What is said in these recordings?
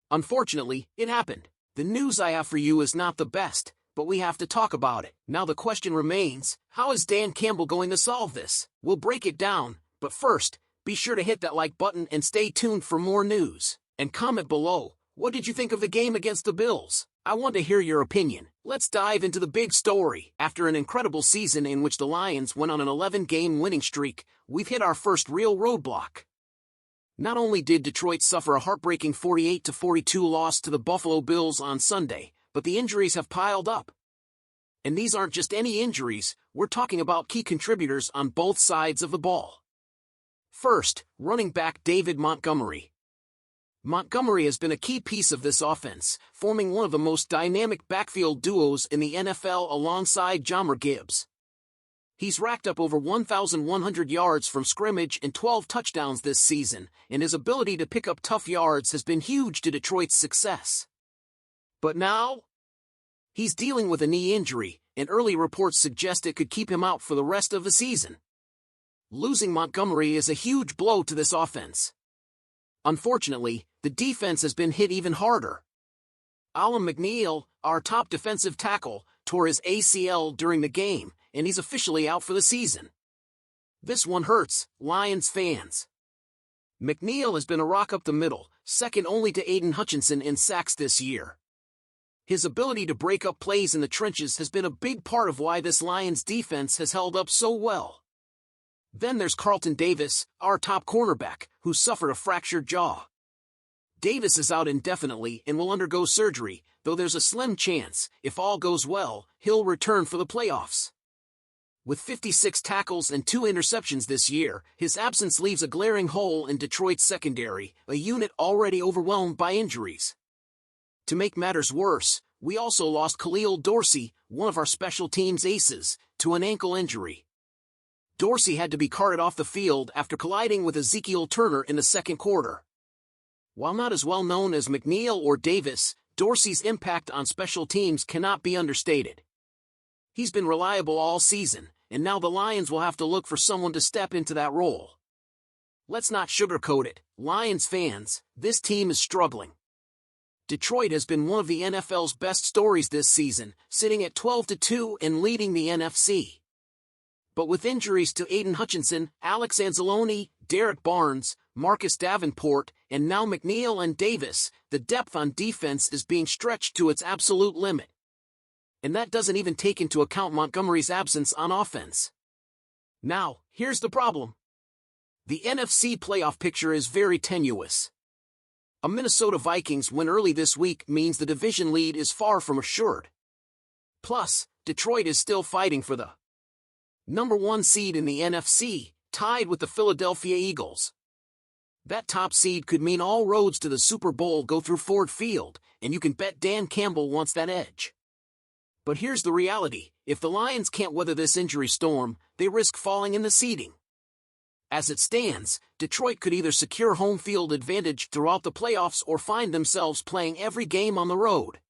Unfortunately, it happened. The news I have for you is not the best, but we have to talk about it. Now the question remains, how is Dan Campbell going to solve this? We'll break it down, but first, be sure to hit that like button and stay tuned for more news. And comment below, what did you think of the game against the Bills? I want to hear your opinion. Let's dive into the big story. After an incredible season in which the Lions went on an 11-game winning streak, we've hit our first real roadblock. Not only did Detroit suffer a heartbreaking 48-42 loss to the Buffalo Bills on Sunday, but the injuries have piled up. And these aren't just any injuries, we're talking about key contributors on both sides of the ball. First, running back David Montgomery. Montgomery has been a key piece of this offense, forming one of the most dynamic backfield duos in the NFL alongside Jahmyr Gibbs. He's racked up over 1,100 yards from scrimmage and 12 touchdowns this season, and his ability to pick up tough yards has been huge to Detroit's success. But now, he's dealing with a knee injury, and early reports suggest it could keep him out for the rest of the season. Losing Montgomery is a huge blow to this offense. Unfortunately, the defense has been hit even harder. Alim McNeill, our top defensive tackle, tore his ACL during the game, and he's officially out for the season. This one hurts, Lions fans. McNeill has been a rock up the middle, second only to Aiden Hutchinson in sacks this year. His ability to break up plays in the trenches has been a big part of why this Lions defense has held up so well. Then there's Carlton Davis, our top cornerback, who suffered a fractured jaw. Davis is out indefinitely and will undergo surgery, though there's a slim chance, if all goes well, he'll return for the playoffs. With 56 tackles and 2 interceptions this year, his absence leaves a glaring hole in Detroit's secondary, a unit already overwhelmed by injuries. To make matters worse, we also lost Khalil Dorsey, one of our special teams aces, to an ankle injury. Dorsey had to be carted off the field after colliding with Ezekiel Turner in the second quarter. While not as well known as McNeill or Davis, Dorsey's impact on special teams cannot be understated. He's been reliable all season, and now the Lions will have to look for someone to step into that role. Let's not sugarcoat it, Lions fans, this team is struggling. Detroit has been one of the NFL's best stories this season, sitting at 12-2 and leading the NFC. But with injuries to Aiden Hutchinson, Alex Anzalone, Derek Barnes, Marcus Davenport, and now McNeill and Davis, the depth on defense is being stretched to its absolute limit. And that doesn't even take into account Montgomery's absence on offense. Now, here's the problem. The NFC playoff picture is very tenuous. A Minnesota Vikings win early this week means the division lead is far from assured. Plus, Detroit is still fighting for the #1 seed in the NFC, tied with the Philadelphia Eagles. That top seed could mean all roads to the Super Bowl go through Ford Field, and you can bet Dan Campbell wants that edge. But here's the reality, if the Lions can't weather this injury storm, they risk falling in the seeding. As it stands, Detroit could either secure home field advantage throughout the playoffs or find themselves playing every game on the road.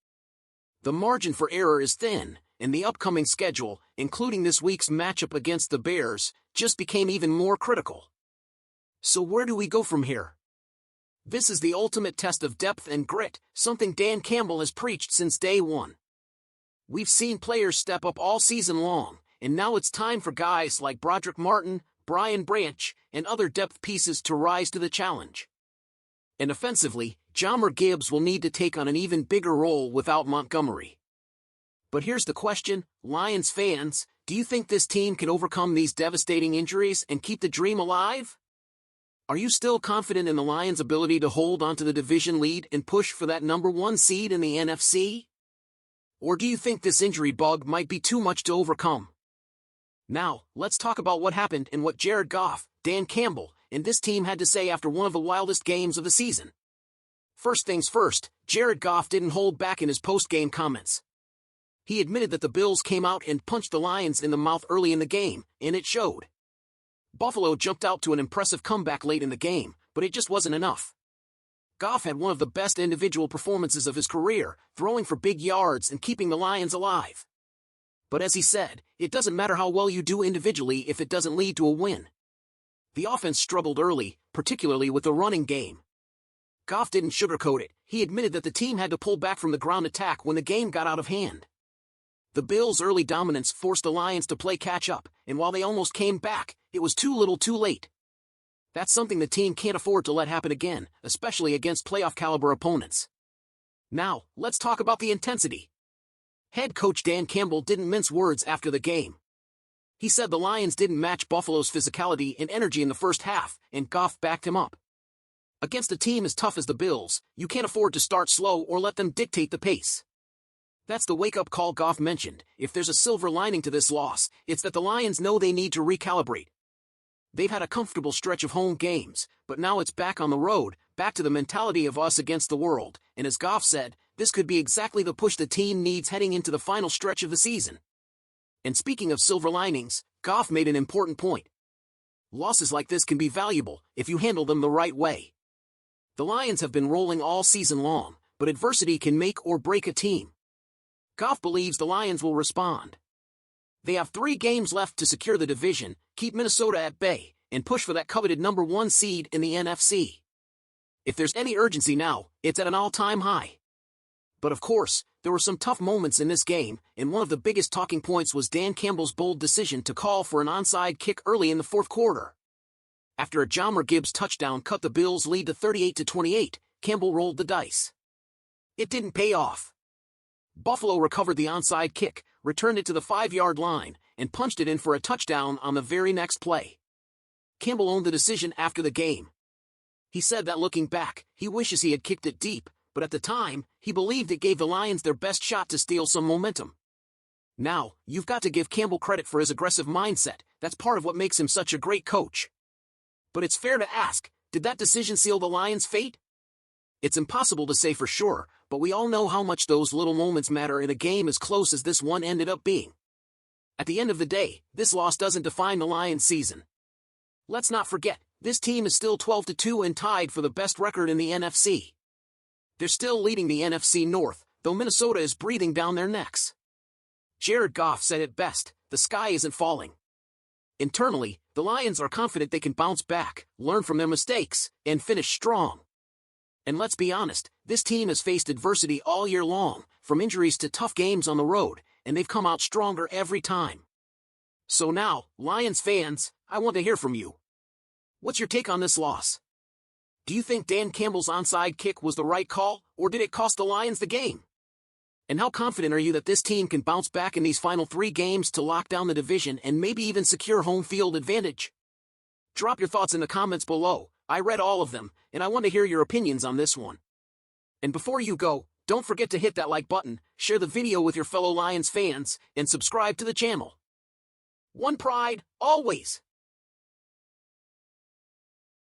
The margin for error is thin, and the upcoming schedule, including this week's matchup against the Bears, just became even more critical. So where do we go from here? This is the ultimate test of depth and grit, something Dan Campbell has preached since day one. We've seen players step up all season long, and now it's time for guys like Broderick Martin, Brian Branch, and other depth pieces to rise to the challenge. And offensively, Jahmyr Gibbs will need to take on an even bigger role without Montgomery. But here's the question, Lions fans, do you think this team can overcome these devastating injuries and keep the dream alive? Are you still confident in the Lions' ability to hold onto the division lead and push for that #1 seed in the NFC? Or do you think this injury bug might be too much to overcome? Now, let's talk about what happened and what Jared Goff, Dan Campbell, and this team had to say after one of the wildest games of the season. First things first, Jared Goff didn't hold back in his post-game comments. He admitted that the Bills came out and punched the Lions in the mouth early in the game, and it showed. Buffalo jumped out to an impressive comeback late in the game, but it just wasn't enough. Goff had one of the best individual performances of his career, throwing for big yards and keeping the Lions alive. But as he said, it doesn't matter how well you do individually if it doesn't lead to a win. The offense struggled early, particularly with the running game. Goff didn't sugarcoat it, he admitted that the team had to pull back from the ground attack when the game got out of hand. The Bills' early dominance forced the Lions to play catch-up, and while they almost came back, it was too little too late. That's something the team can't afford to let happen again, especially against playoff-caliber opponents. Now, let's talk about the intensity. Head coach Dan Campbell didn't mince words after the game. He said the Lions didn't match Buffalo's physicality and energy in the first half, and Goff backed him up. Against a team as tough as the Bills, you can't afford to start slow or let them dictate the pace. That's the wake-up call Goff mentioned. If there's a silver lining to this loss, it's that the Lions know they need to recalibrate. They've had a comfortable stretch of home games, but now it's back on the road, back to the mentality of us against the world, and as Goff said, this could be exactly the push the team needs heading into the final stretch of the season. And speaking of silver linings, Goff made an important point. Losses like this can be valuable if you handle them the right way. The Lions have been rolling all season long, but adversity can make or break a team. Goff believes the Lions will respond. They have 3 games left to secure the division, keep Minnesota at bay, and push for that coveted number 1 seed in the NFC. If there's any urgency now, it's at an all-time high. But of course, there were some tough moments in this game, and one of the biggest talking points was Dan Campbell's bold decision to call for an onside kick early in the fourth quarter. After a Jahmyr Gibbs touchdown cut the Bills' lead to 38-28, Campbell rolled the dice. It didn't pay off. Buffalo recovered the onside kick, returned it to the 5-yard line, and punched it in for a touchdown on the very next play. Campbell owned the decision after the game. He said that looking back, he wishes he had kicked it deep, but at the time, he believed it gave the Lions their best shot to steal some momentum. Now, you've got to give Campbell credit for his aggressive mindset. That's part of what makes him such a great coach. But it's fair to ask, did that decision seal the Lions' fate? It's impossible to say for sure, but we all know how much those little moments matter in a game as close as this one ended up being. At the end of the day, this loss doesn't define the Lions' season. Let's not forget, this team is still 12-2 and tied for the best record in the NFC. They're still leading the NFC North, though Minnesota is breathing down their necks. Jared Goff said it best, the sky isn't falling. Internally, the Lions are confident they can bounce back, learn from their mistakes, and finish strong. And let's be honest, this team has faced adversity all year long, from injuries to tough games on the road, and they've come out stronger every time. So now, Lions fans, I want to hear from you. What's your take on this loss? Do you think Dan Campbell's onside kick was the right call, or did it cost the Lions the game? And how confident are you that this team can bounce back in these final 3 games to lock down the division and maybe even secure home field advantage? Drop your thoughts in the comments below. I read all of them, and I want to hear your opinions on this one. And before you go, don't forget to hit that like button, share the video with your fellow Lions fans, and subscribe to the channel. One pride, always!